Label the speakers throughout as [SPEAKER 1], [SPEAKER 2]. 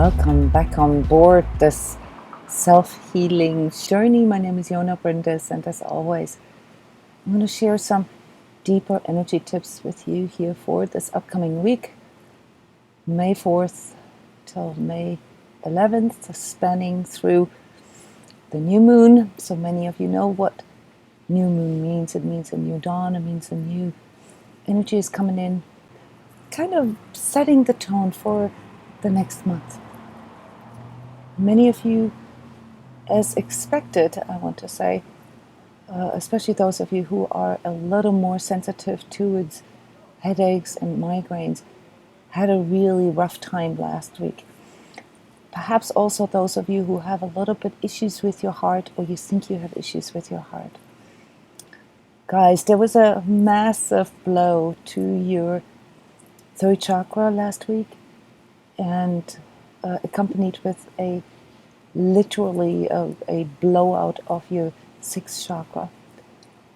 [SPEAKER 1] Welcome back on board this self-healing journey. My name is Yona Brindes, and as always, I'm going to share some deeper energy tips with you here for this upcoming week, May 4th till May 11th, spanning through the new moon. So many of you know what new moon means. It means a new dawn. It means a new energy is coming in, kind of setting the tone for the next month. Many of you, as expected, I want to say, especially those of you who are a little more sensitive towards headaches and migraines, had a really rough time last week. Perhaps also those of you who have a little bit issues with your heart, or you think you have issues with your heart. Guys, there was a massive blow to your third chakra last week, and accompanied with literally a blowout of your sixth chakra.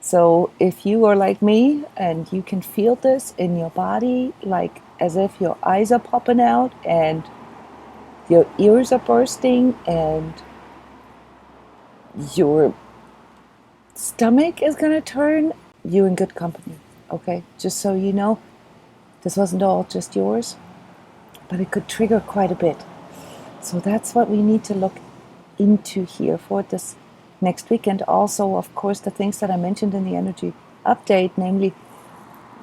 [SPEAKER 1] So if you are like me and you can feel this in your body, like as if your eyes are popping out and your ears are bursting and your stomach is going to turn, you're in good company, okay? Just so you know, this wasn't all just yours, but it could trigger quite a bit. So that's what we need to look into here for this next week. And also, of course, the things that I mentioned in the energy update, namely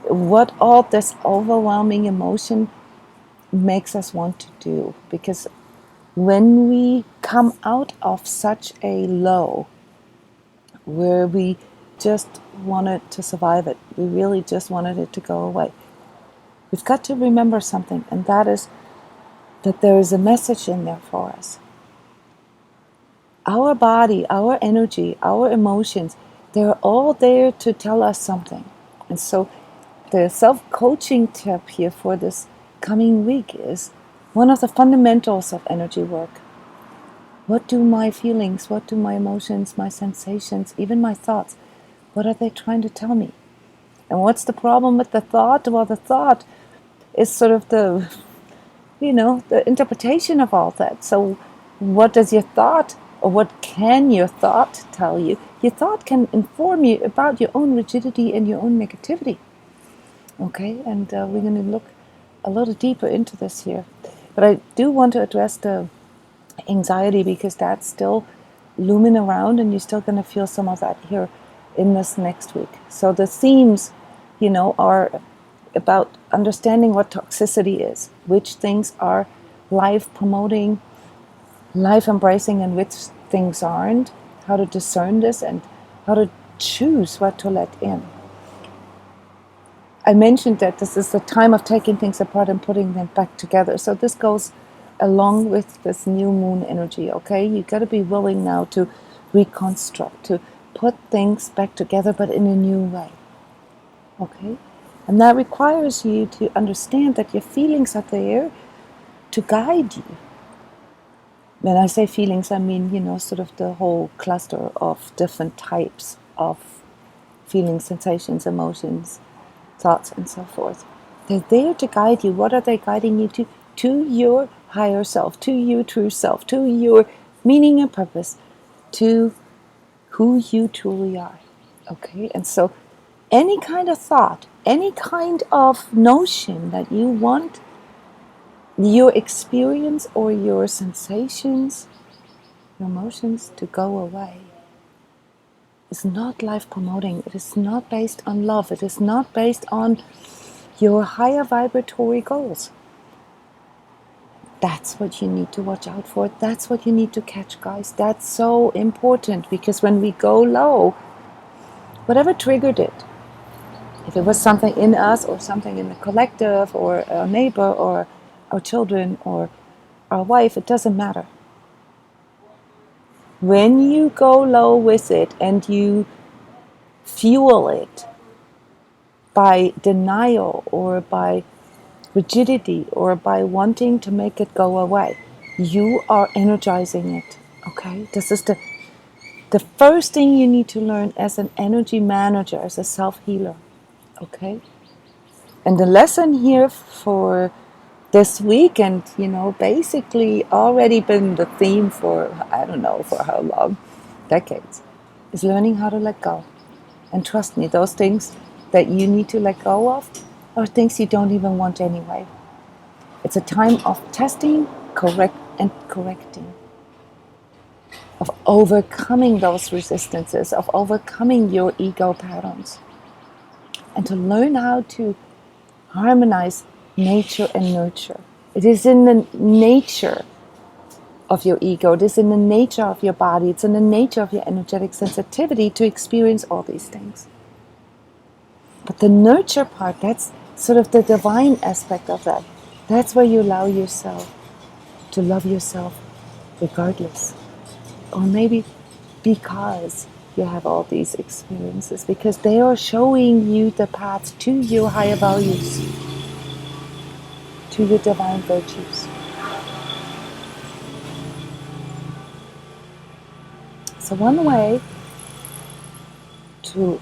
[SPEAKER 1] what all this overwhelming emotion makes us want to do. Because when we come out of such a low where we just wanted to survive it, we really just wanted it to go away, we've got to remember something, and that is that there is a message in there for us. Our body, our energy, our emotions, they're all there to tell us something. And so the self-coaching tip here for this coming week is one of the fundamentals of energy work. What do my feelings, what do my emotions, my sensations, even my thoughts, what are they trying to tell me? And what's the problem with the thought? Well, the thought is sort of the interpretation of all that. So what does your thought, or what can your thought tell you? Your thought can inform you about your own rigidity and your own negativity. Okay, and we're going to look a little deeper into this here. But I do want to address the anxiety, because that's still looming around, and you're still going to feel some of that here in this next week. So the themes, are about understanding what toxicity is, which things are life promoting, life embracing, and which things aren't, how to discern this, and how to choose what to let in. I mentioned that this is the time of taking things apart and putting them back together. So this goes along with this new moon energy, okay? You got to be willing now to reconstruct, to put things back together, but in a new way, okay? And that requires you to understand that your feelings are there to guide you. When I say feelings, I mean, sort of the whole cluster of different types of feelings, sensations, emotions, thoughts, and so forth. They're there to guide you. What are they guiding you to? To your higher self, to your true self, to your meaning and purpose, to who you truly are. Okay? And so any kind of thought, any kind of notion that you want your experience or your sensations, your emotions to go away is not life promoting. It is not based on love. It is not based on your higher vibratory goals. That's what you need to watch out for. That's what you need to catch, guys. That's so important, because when we go low, whatever triggered it, if it was something in us or something in the collective or our neighbor or our children or our wife, it doesn't matter. When you go low with it and you fuel it by denial or by rigidity or by wanting to make it go away, you are energizing it, okay? This is the first thing you need to learn as an energy manager, as a self-healer, okay? And the lesson here for this week, and basically already been the theme for, I don't know for how long, decades, is learning how to let go. And trust me, those things that you need to let go of are things you don't even want anyway. It's a time of testing, correcting, of overcoming those resistances, of overcoming your ego patterns, and to learn how to harmonize nature and nurture. It is in the nature of your ego, it is in the nature of your body, it's in the nature of your energetic sensitivity to experience all these things. But the nurture part, that's sort of the divine aspect of that. That's where you allow yourself to love yourself regardless. Or maybe because you have all these experiences, because they are showing you the path to your higher values, to your divine virtues. So one way to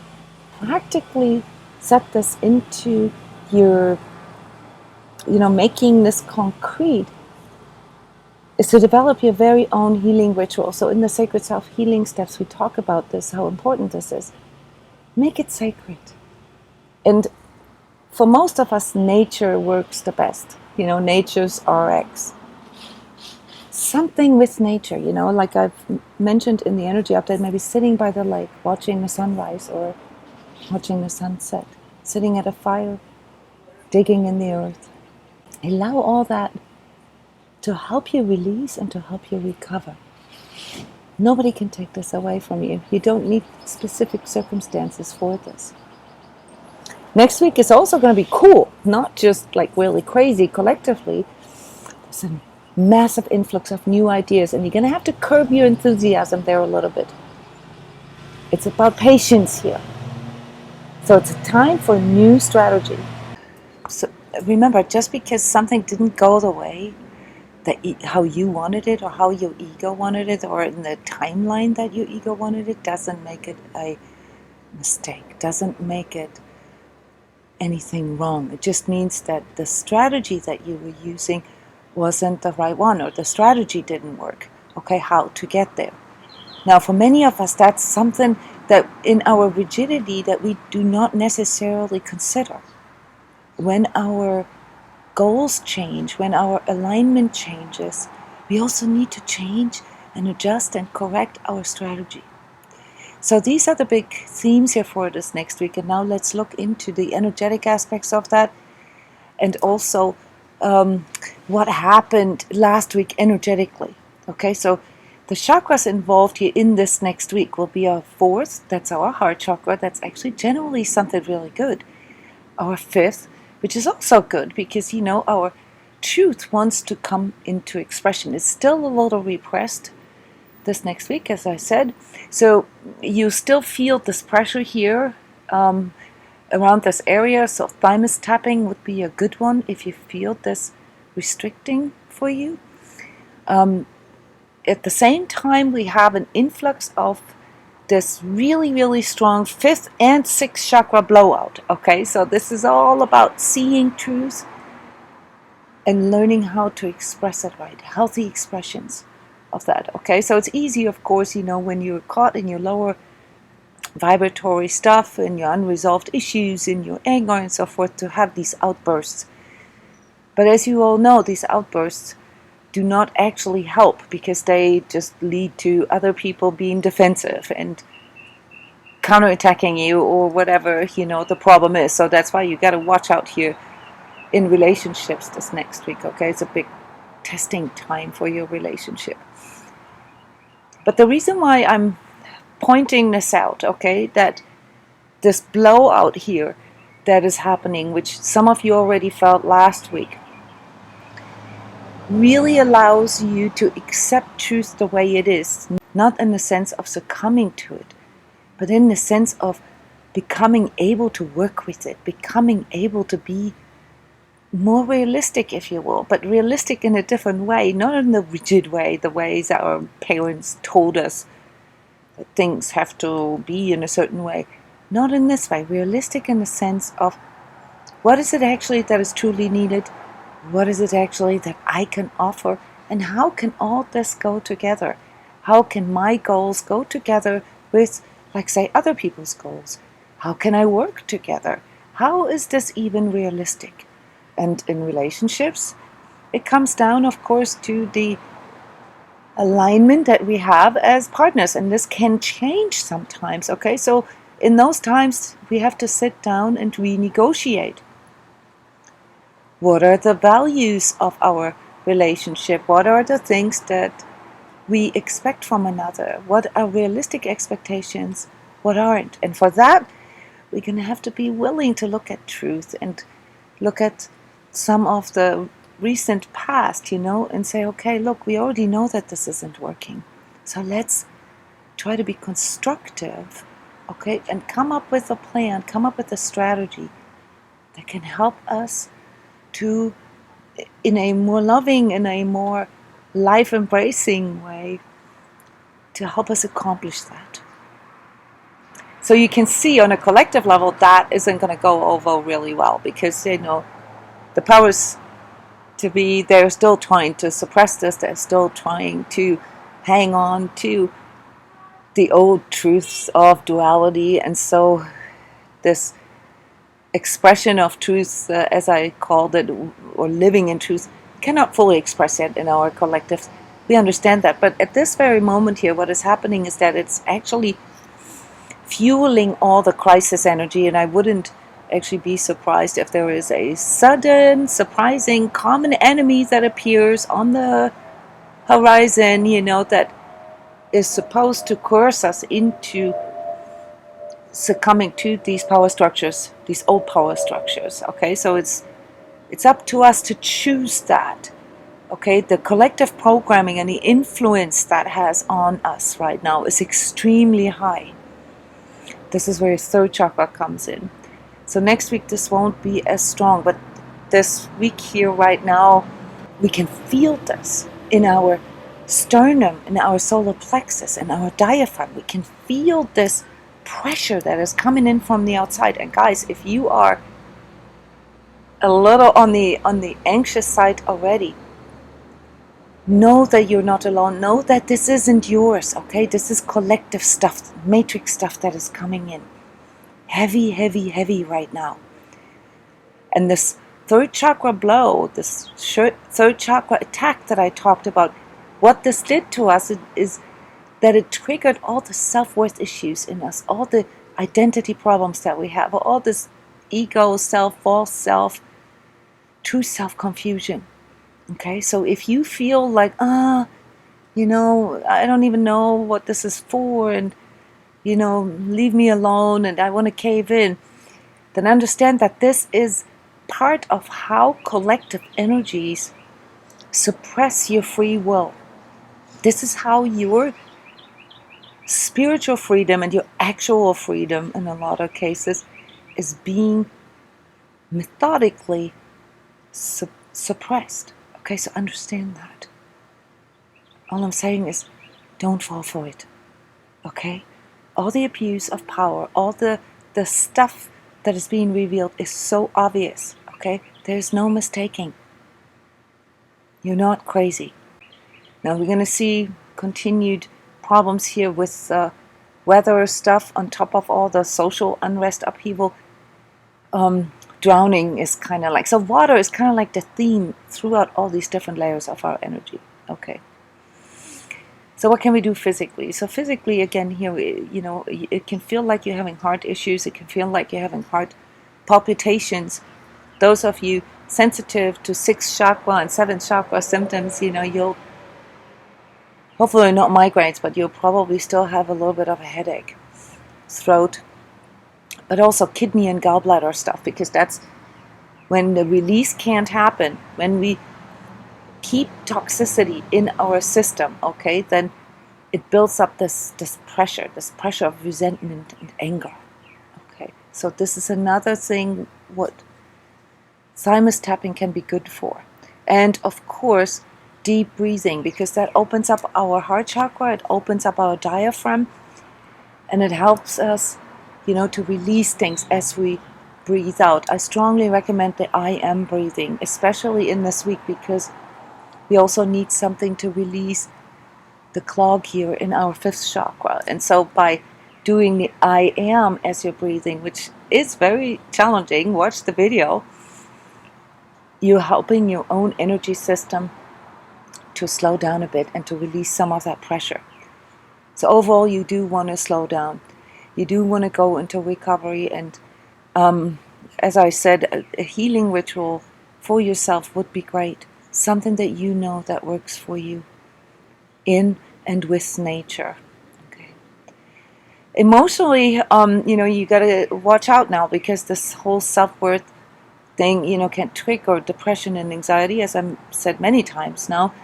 [SPEAKER 1] practically set this into your, making this concrete, is to develop your very own healing ritual. So in the Sacred Self-Healing Steps, we talk about this, how important this is. Make it sacred. And for most of us, nature works the best. Nature's RX. Something with nature, like I've mentioned in the energy update, maybe sitting by the lake, watching the sunrise or watching the sunset, sitting at a fire, digging in the earth. Allow all that to help you release and to help you recover. Nobody can take this away from you. You don't need specific circumstances for this. Next week is also going to be cool, not just like really crazy collectively. There's a massive influx of new ideas, and you're going to have to curb your enthusiasm there a little bit. It's about patience here. So it's a time for new strategy. So remember, just because something didn't go the way that how you wanted it, or how your ego wanted it, or in the timeline that your ego wanted it, doesn't make it a mistake, doesn't make it anything wrong. It just means that the strategy that you were using wasn't the right one, or the strategy didn't work. Okay, how to get there. Now, for many of us, that's something that in our rigidity that we do not necessarily consider. When our goals change, when our alignment changes, we also need to change and adjust and correct our strategy. So these are the big themes here for this next week. And now let's look into the energetic aspects of that, and also what happened last week energetically. Okay, so the chakras involved here in this next week will be our fourth, that's our heart chakra. That's actually generally something really good. Our fifth, which is also good because, our truth wants to come into expression. It's still a little repressed this next week, as I said. So you still feel this pressure here around this area. So thymus tapping would be a good one if you feel this restricting for you. At the same time, we have an influx of this really, really strong fifth and sixth chakra blowout. Okay, so this is all about seeing truth and learning how to express it right, healthy expressions of that. Okay, so it's easy, of course, when you're caught in your lower vibratory stuff and your unresolved issues and your anger and so forth, to have these outbursts. But as you all know, these outbursts do not actually help, because they just lead to other people being defensive and counterattacking you, or whatever the problem is. So that's why you got to watch out here in relationships this next week. Okay, it's a big testing time for your relationship. But the reason why I'm pointing this out, okay, that this blowout here that is happening, which some of you already felt last week, really allows you to accept truth the way it is, not in the sense of succumbing to it, but in the sense of becoming able to work with it, becoming able to be more realistic, if you will, but realistic in a different way, not in the rigid way, the ways our parents told us that things have to be in a certain way. Not in this way, realistic in the sense of what is it actually that is truly needed, What is it actually that I can offer? And how can all this go together? How can my goals go together with, like, say, other people's goals? How can I work together? How is this even realistic? And in relationships, it comes down, of course, to the alignment that we have as partners. And this can change sometimes, okay? So in those times, we have to sit down and renegotiate. What are the values of our relationship? What are the things that we expect from another? What are realistic expectations? What aren't? And for that, we're going to have to be willing to look at truth and look at some of the recent past, and say, okay, look, we already know that this isn't working. So let's try to be constructive, okay, and come up with a plan, come up with a strategy that can help us to, in a more loving, in a more life-embracing way, to help us accomplish that. So you can see on a collective level that isn't going to go over really well, because the powers to be, they're still trying to suppress this, they're still trying to hang on to the old truths of duality, and so this expression of truth, as I called it, or living in truth, cannot fully express it in our collectives. We understand that, but at this very moment here, what is happening is that it's actually fueling all the crisis energy, and I wouldn't actually be surprised if there is a sudden, surprising common enemy that appears on the horizon, that is supposed to coerce us into succumbing to these power structures, these old power structures. Okay, so it's up to us to choose that. Okay, the collective programming and the influence that has on us right now is extremely high. This is where third chakra comes in. So next week this won't be as strong, but this week here right now, we can feel this in our sternum, in our Solar-Plexus, in our diaphragm. We can feel this pressure that is coming in from the outside. And guys, if you are a little on the anxious side already, know that you're not alone. Know that this isn't yours, okay? This is collective stuff, matrix stuff that is coming in. Heavy, heavy, heavy right now. And this third chakra blow, this third chakra attack that I talked about, what this did to us is that it triggered all the self-worth issues in us, all the identity problems that we have, all this ego, self, false self, true self confusion. Okay, so if you feel like, I don't even know what this is for, and, leave me alone, and I want to cave in, then understand that this is part of how collective energies suppress your free will. This is how your spiritual freedom and your actual freedom, in a lot of cases, is being methodically suppressed. Okay, so understand that. All I'm saying is, don't fall for it. Okay? All the abuse of power, all the stuff that is being revealed is so obvious. Okay? There's no mistaking. You're not crazy. Now we're going to see continued problems here with weather stuff on top of all the social unrest upheaval. Drowning is kind of like, so water is kind of like the theme throughout all these different layers of our energy. Okay. So what can we do physically? So physically, again, here, it can feel like you're having heart issues. It can feel like you're having heart palpitations. Those of you sensitive to 6th chakra and 7th chakra symptoms, you'll, hopefully not migraines, but you'll probably still have a little bit of a headache, throat, but also kidney and gallbladder stuff, because that's when the release can't happen. When we keep toxicity in our system, okay, then it builds up this pressure of resentment and anger. Okay, so this is another thing what thymus tapping can be good for. And of course, deep breathing, because that opens up our heart chakra, it opens up our diaphragm, and it helps us, to release things as we breathe out. I strongly recommend the I am breathing, especially in this week, because we also need something to release the clog here in our fifth chakra. And so by doing the I am as you're breathing, which is very challenging, watch the video, you're helping your own energy system to slow down a bit and to release some of that pressure. So overall, you do want to slow down. You do want to go into recovery. And as I said, a healing ritual for yourself would be great. Something that you know that works for you in and with nature. Okay. Emotionally, you got to watch out now, because this whole self-worth thing, can trigger depression and anxiety, as I've said many times now.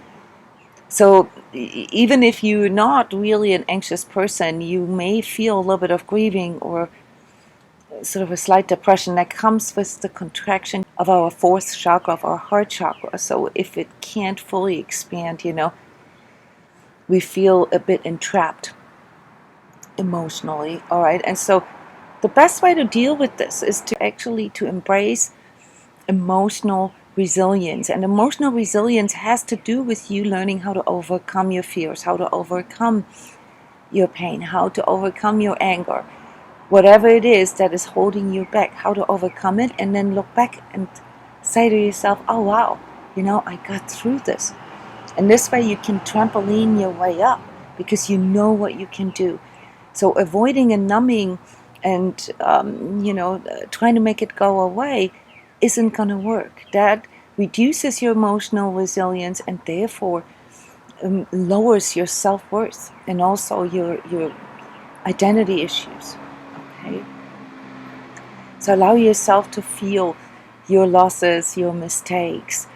[SPEAKER 1] So even if you're not really an anxious person, you may feel a little bit of grieving or sort of a slight depression that comes with the contraction of our fourth chakra, of our heart chakra. So if it can't fully expand, we feel a bit entrapped emotionally, all right? And so the best way to deal with this is to embrace emotional resilience. And emotional resilience has to do with you learning how to overcome your fears, how to overcome your pain, how to overcome your anger, whatever it is that is holding you back, how to overcome it, and then look back and say to yourself, oh wow, I got through this. And this way you can trampoline your way up, because you know what you can do. So avoiding and numbing and trying to make it go away isn't going to work. That reduces your emotional resilience, and therefore lowers your self-worth and also your identity issues. Okay, so allow yourself to feel your losses, your mistakes.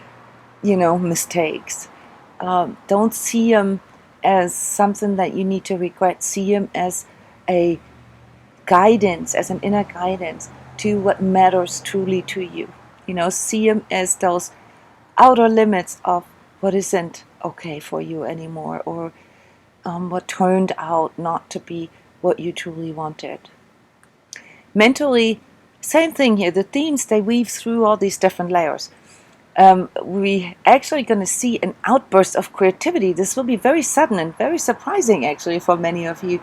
[SPEAKER 1] Don't see them as something that you need to regret. See them as a guidance, as an inner guidance to what matters truly to you. See them as those outer limits of what isn't okay for you anymore, or what turned out not to be what you truly wanted. Mentally, same thing here. The themes, they weave through all these different layers. We actually going to see an outburst of creativity. This will be very sudden and very surprising, actually, for many of you.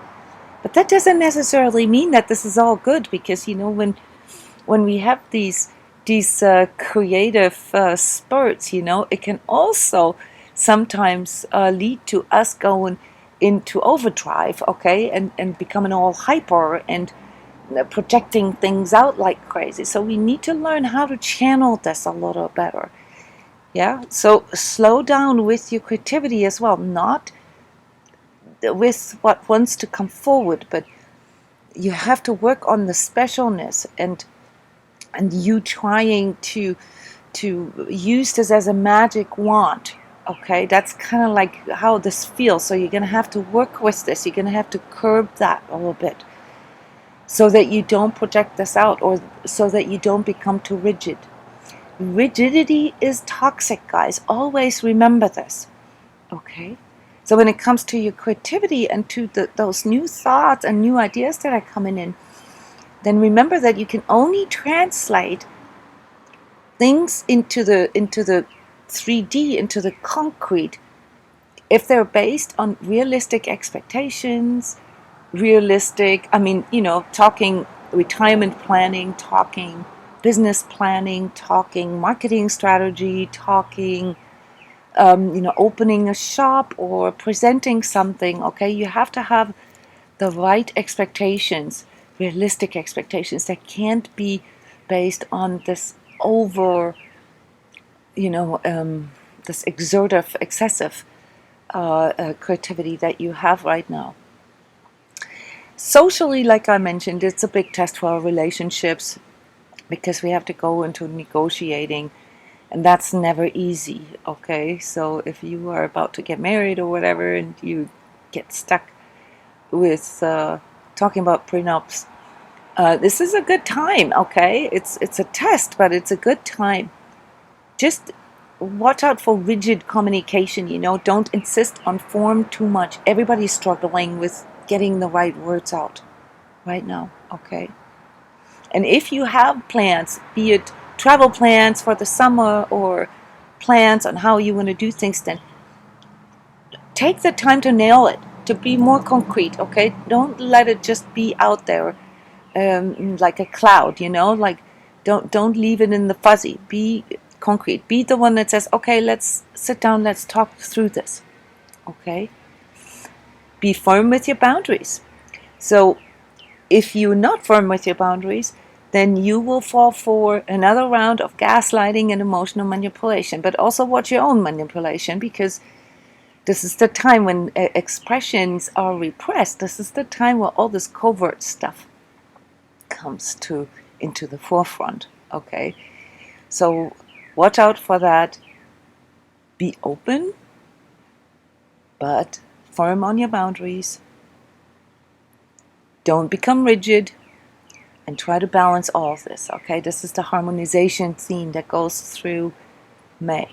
[SPEAKER 1] But that doesn't necessarily mean that this is all good, because when we have these creative spurts, it can also sometimes lead to us going into overdrive, okay, and becoming all hyper and projecting things out like crazy. So we need to learn how to channel this a little better. Yeah, so slow down with your creativity as well, not with what wants to come forward, but you have to work on the specialness and you trying to use this as a magic wand. Okay, that's kind of like how this feels. So you're going to have to work with this. You're going to have to curb that a little bit, so that you don't project this out, or so that you don't become too rigid. Rigidity is toxic, guys. Always remember this. Okay? So when it comes to your creativity and to those new thoughts and new ideas that are coming in, then remember that you can only translate things into the 3D, into the concrete, if they're based on realistic expectations, talking retirement planning, talking business planning, talking marketing strategy, talking, opening a shop or presenting something. Okay, you have to have the right expectations, realistic expectations that can't be based on this this excessive creativity that you have right now. Socially, like I mentioned, it's a big test for our relationships, because we have to go into negotiating, and that's never easy. Okay, so if you are about to get married or whatever, and you get stuck with talking about prenups, this is a good time. Okay, it's a test, but it's a good time. Just watch out for rigid communication. Don't insist on form too much. Everybody's struggling with getting the right words out right now. Okay, And if you have plans, be it travel plans for the summer or plans on how you want to do things, then take the time to nail it, to be more concrete, okay? Don't let it just be out there like a cloud, like don't leave it in the fuzzy. Be concrete. Be the one that says, okay, let's sit down, let's talk through this, okay? Be firm with your boundaries. So if you're not firm with your boundaries, then you will fall for another round of gaslighting and emotional manipulation. But also watch your own manipulation, because this is the time when expressions are repressed. This is the time where all this covert stuff comes into the forefront. Okay, so watch out for that. Be open, but firm on your boundaries. Don't become rigid, and try to balance all of this. Okay, this is the harmonization theme that goes through May.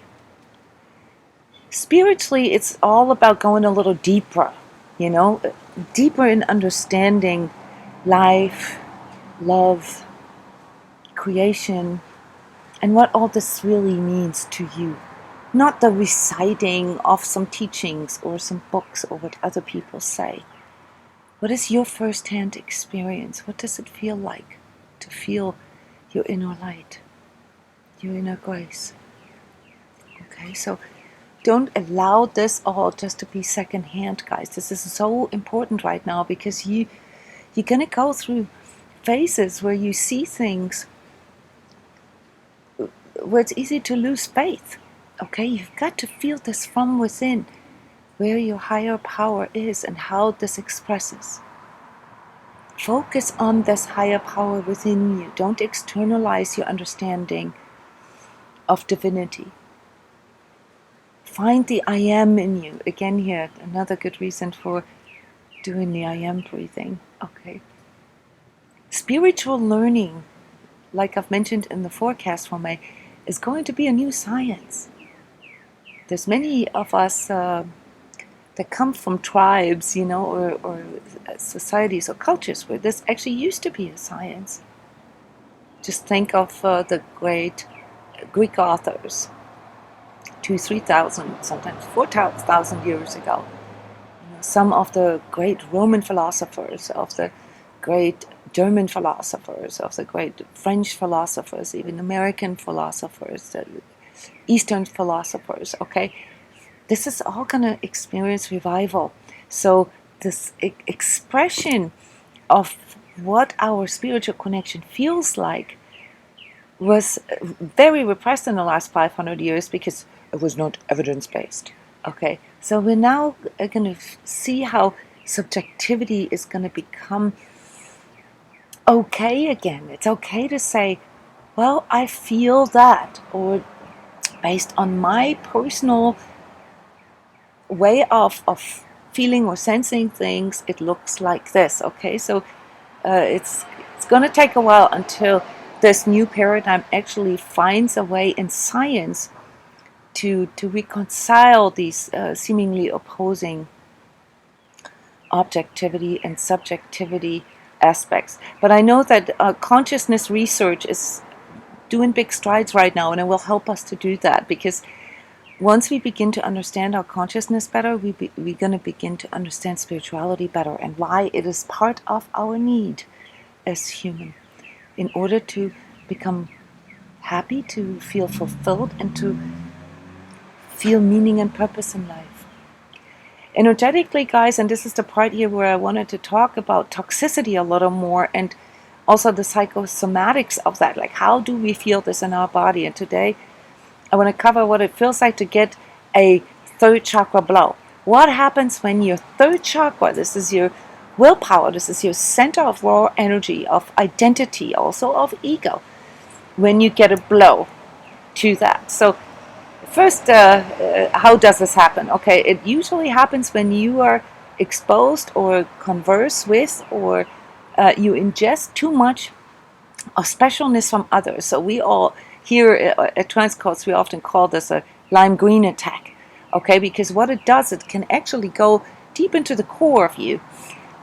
[SPEAKER 1] Spiritually, it's all about going a little deeper, deeper in understanding life, love, creation, and what all this really means to you. Not the reciting of some teachings or some books or what other people say. What is your first-hand experience? What does it feel like to feel your inner light, your inner grace? Okay, so don't allow this all just to be second-hand, guys. This is so important right now, because you're going to go through phases where you see things where it's easy to lose faith. Okay, you've got to feel this from within, where your higher power is and how this expresses. Focus on this higher power within you. Don't externalize your understanding of divinity. Find the I am in you. Again here, another good reason for doing the I am breathing. Okay. Spiritual learning, like I've mentioned in the forecast for May, is going to be a new science. There's many of us that come from tribes, or societies or cultures where this actually used to be a science. Just think of the great Greek authors, 3,000, sometimes 4,000 years ago. Some of the great Roman philosophers, of the great German philosophers, of the great French philosophers, even American philosophers, Eastern philosophers, okay? This is all going to experience revival. So this expression of what our spiritual connection feels like was very repressed in the last 500 years because it was not evidence-based. Okay, so we're now going to see how subjectivity is going to become okay again. It's okay to say, well, I feel that, or based on my personal way of feeling or sensing things, it looks like this. Okay, so it's going to take a while until this new paradigm actually finds a way in science to reconcile these seemingly opposing objectivity and subjectivity aspects. But I know that consciousness research is doing big strides right now, and it will help us to do that, because once we begin to understand our consciousness better, we're going to begin to understand spirituality better and why it is part of our need as human in order to become happy, to feel fulfilled, and to feel meaning and purpose in life. Energetically, guys, and this is the part here where I wanted to talk about toxicity a little more, and also the psychosomatics of that, like how do we feel this in our body. And today I want to cover what it feels like to get a third chakra blow. What happens when your third chakra, this is your willpower, this is your center of raw energy, of identity, also of ego, when you get a blow to that. So first, how does this happen? Okay, it usually happens when you are exposed or converse with, or you ingest too much of specialness from others. So we all here at transCODES, we often call this a lime green attack, okay? Because what it does, it can actually go deep into the core of you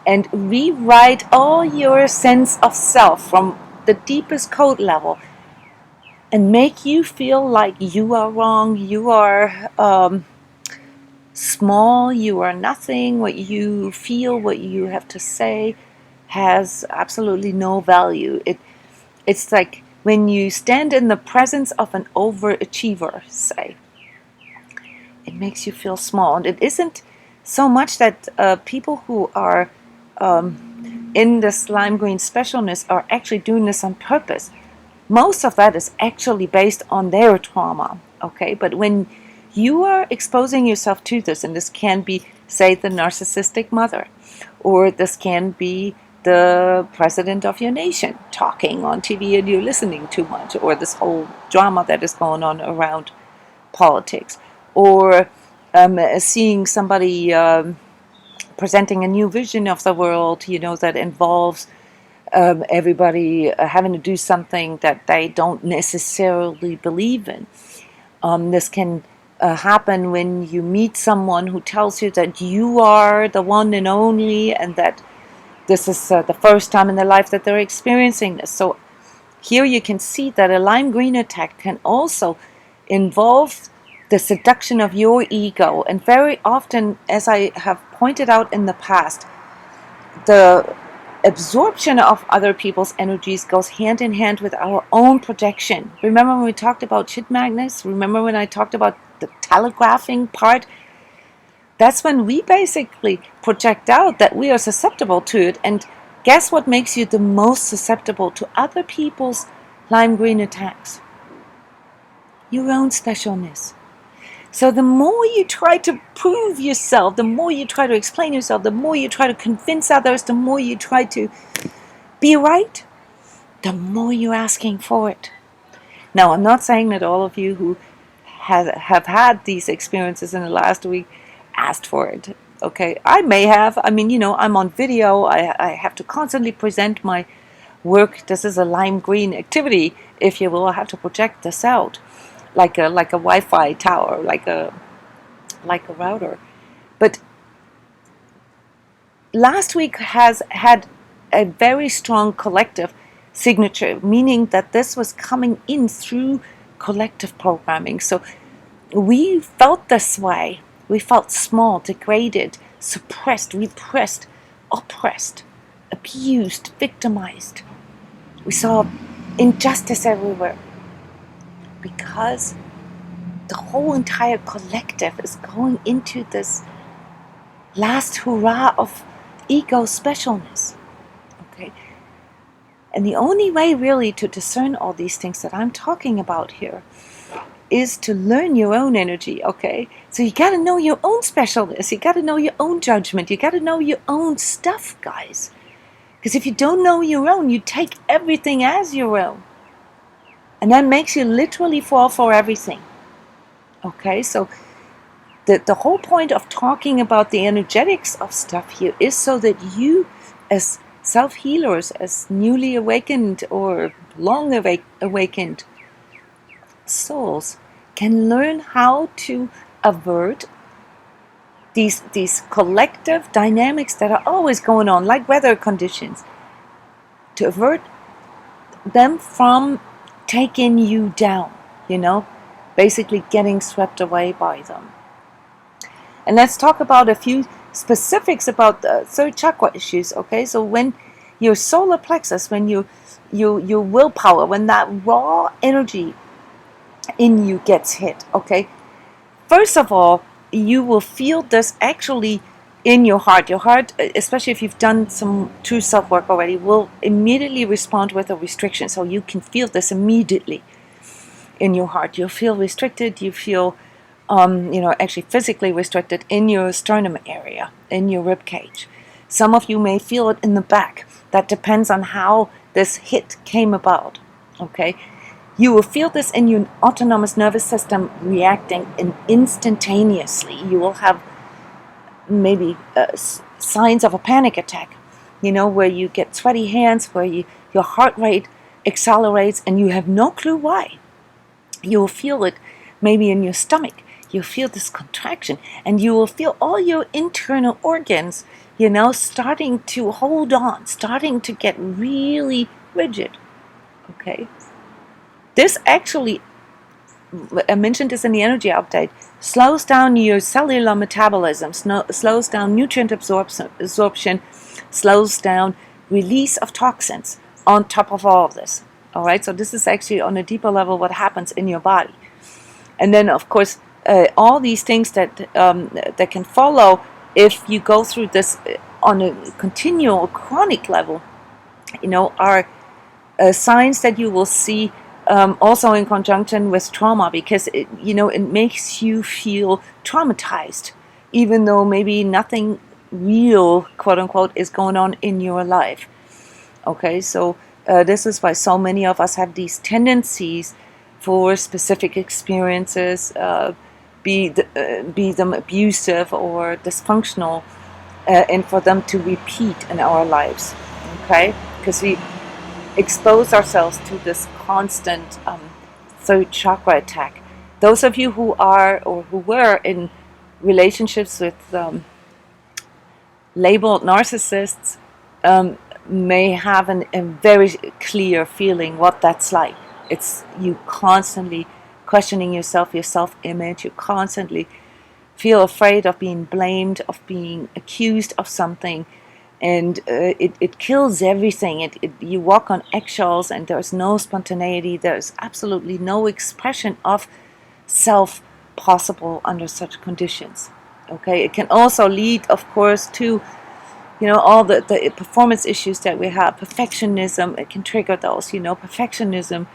[SPEAKER 1] and rewrite all your sense of self from the deepest code level and make you feel like you are wrong, you are small, you are nothing, what you feel, what you have to say has absolutely no value. It's like when you stand in the presence of an overachiever, say, it makes you feel small. And it isn't so much that people who are in this lime green specialness are actually doing this on purpose. Most of that is actually based on their trauma, okay? But when you are exposing yourself to this, and this can be, say, the narcissistic mother, or this can be the president of your nation talking on TV and you're listening too much, or this whole drama that is going on around politics, or seeing somebody presenting a new vision of the world, that involves everybody having to do something that they don't necessarily believe in. This can happen when you meet someone who tells you that you are the one and only, and that this is the first time in their life that they're experiencing this. So here you can see that a lime green attack can also involve the seduction of your ego. And very often, as I have pointed out in the past, the absorption of other people's energies goes hand in hand with our own projection. Remember when we talked about shit magnets? Remember when I talked about the telegraphing part? That's when we basically project out that we are susceptible to it. And guess what makes you the most susceptible to other people's lime green attacks? Your own specialness. So the more you try to prove yourself, the more you try to explain yourself, the more you try to convince others, the more you try to be right, the more you're asking for it. Now, I'm not saying that all of you who have had these experiences in the last week asked for it. Okay, I may have. I mean, I'm on video. I have to constantly present my work. This is a lime green activity, if you will. I have to project this out like a Wi-Fi tower, like a router. But last week has had a very strong collective signature, meaning that this was coming in through collective programming. So we felt this way. We felt small, degraded, suppressed, repressed, oppressed, abused, victimized. We saw injustice everywhere, because the whole entire collective is going into this last hurrah of ego specialness. Okay? And the only way really to discern all these things that I'm talking about here is to learn your own energy, okay? So you got to know your own specialness. You got to know your own judgment. You got to know your own stuff, guys. Because if you don't know your own, you take everything as your own. And that makes you literally fall for everything. Okay, so the whole point of talking about the energetics of stuff here is so that you, as self-healers, as newly awakened or long awakened souls, can learn how to avert these collective dynamics that are always going on, like weather conditions, to avert them from taking you down, basically getting swept away by them. And let's talk about a few specifics about the third chakra issues, okay? So when your Solar-Plexus, when your willpower, when that raw energy in you gets hit, okay? First of all, you will feel this actually in your heart. Your heart, especially if you've done some true self-work already, will immediately respond with a restriction. So you can feel this immediately in your heart. You'll feel restricted. You feel, actually physically restricted in your sternum area, in your rib cage. Some of you may feel it in the back. That depends on how this hit came about, okay? You will feel this in your autonomous nervous system reacting instantaneously. You will have maybe signs of a panic attack, where you get sweaty hands, where your heart rate accelerates and you have no clue why. You will feel it maybe in your stomach. You'll feel this contraction, and you will feel all your internal organs, starting to hold on, starting to get really rigid. Okay. This actually, I mentioned this in the energy update, slows down your cellular metabolism, slows down nutrient absorption, slows down release of toxins on top of all of this. All right, so this is actually on a deeper level what happens in your body. And then, of course, all these things that can follow if you go through this on a continual chronic level, are signs that you will see also in conjunction with trauma, because it makes you feel traumatized, even though maybe nothing real, quote unquote, is going on in your life. Okay, so this is why so many of us have these tendencies for specific experiences, be them abusive or dysfunctional, and for them to repeat in our lives. Okay, because we expose ourselves to this constant third chakra attack. Those of you who are or who were in relationships with labeled narcissists may have a very clear feeling what that's like. It's you constantly questioning yourself, your self-image. You constantly feel afraid of being blamed, of being accused of something, and it kills everything. You walk on eggshells, and there's no spontaneity. There's absolutely no expression of self possible under such conditions. Okay, it can also lead, of course, to all the performance issues that we have. Perfectionism, it can trigger those. Perfectionism,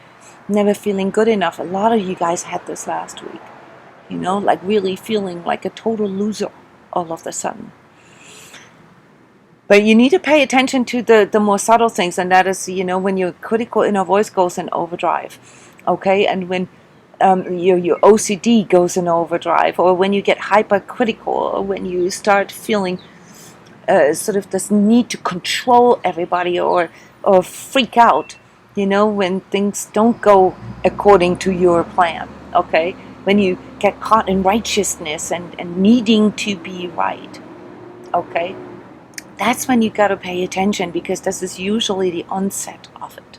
[SPEAKER 1] never feeling good enough. A lot of you guys had this last week. Like really feeling like a total loser all of a sudden. But you need to pay attention to the more subtle things, and that is, when your critical inner voice goes in overdrive, okay, and when your OCD goes in overdrive, or when you get hypercritical, or when you start feeling sort of this need to control everybody, or freak out, when things don't go according to your plan, okay, when you get caught in righteousness and needing to be right, okay, that's when you got to pay attention, because this is usually the onset of it.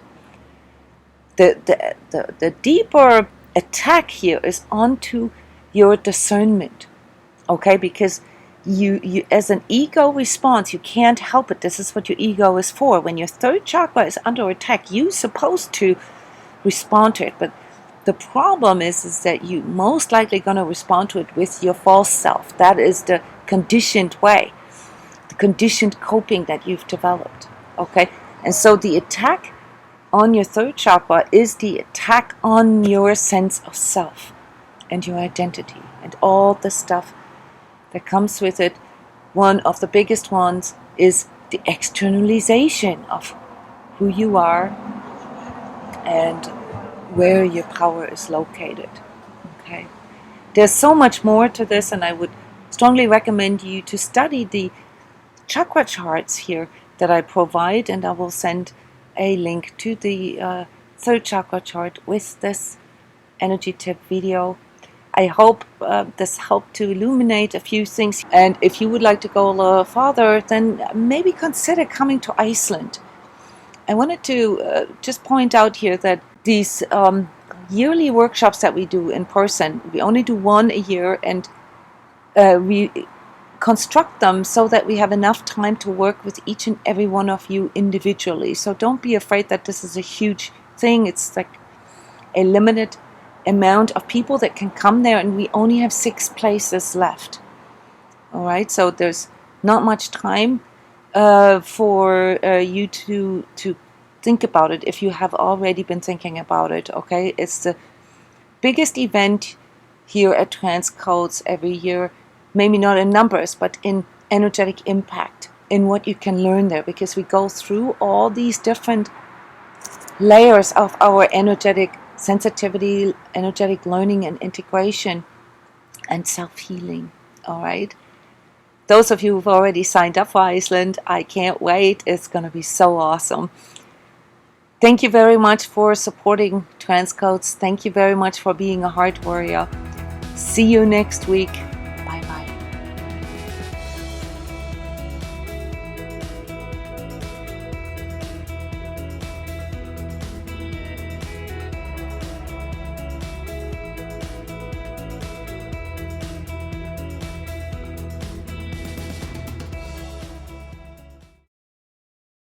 [SPEAKER 1] The deeper attack here is onto your discernment, okay, because you as an ego response, you can't help it. This is what your ego is for. When your third chakra is under attack, you're supposed to respond to it, but the problem is that you most likely going to respond to it with your false self. That is the conditioned way, the conditioned coping that you've developed, okay? And so the attack on your third chakra is the attack on your sense of self and your identity and all the stuff that comes with it. One of the biggest ones is the externalization of who you are and where your power is located. Okay, there's so much more to this, and I would strongly recommend you to study the chakra charts here that I provide, and I will send a link to the third chakra chart with this energy tip video. I hope this helped to illuminate a few things, and if you would like to go a little farther, then maybe consider coming to Iceland. I wanted to just point out here that these yearly workshops that we do in person, we only do one a year, and we construct them so that we have enough time to work with each and every one of you individually. So don't be afraid that this is a huge thing. It's like a limited amount of people that can come there, and we only have 6 places left. All right, so there's not much time for you to think about it if you have already been thinking about it. Okay, it's the biggest event here at transCODES every year, maybe not in numbers, but in energetic impact, in what you can learn there, because we go through all these different layers of our energetic sensitivity, energetic learning and integration, and self-healing. All right, those of you who've already signed up for Iceland, I can't wait. It's going to be so awesome. Thank you very much for supporting transCODES. Thank you very much for being a heart warrior. See you next week.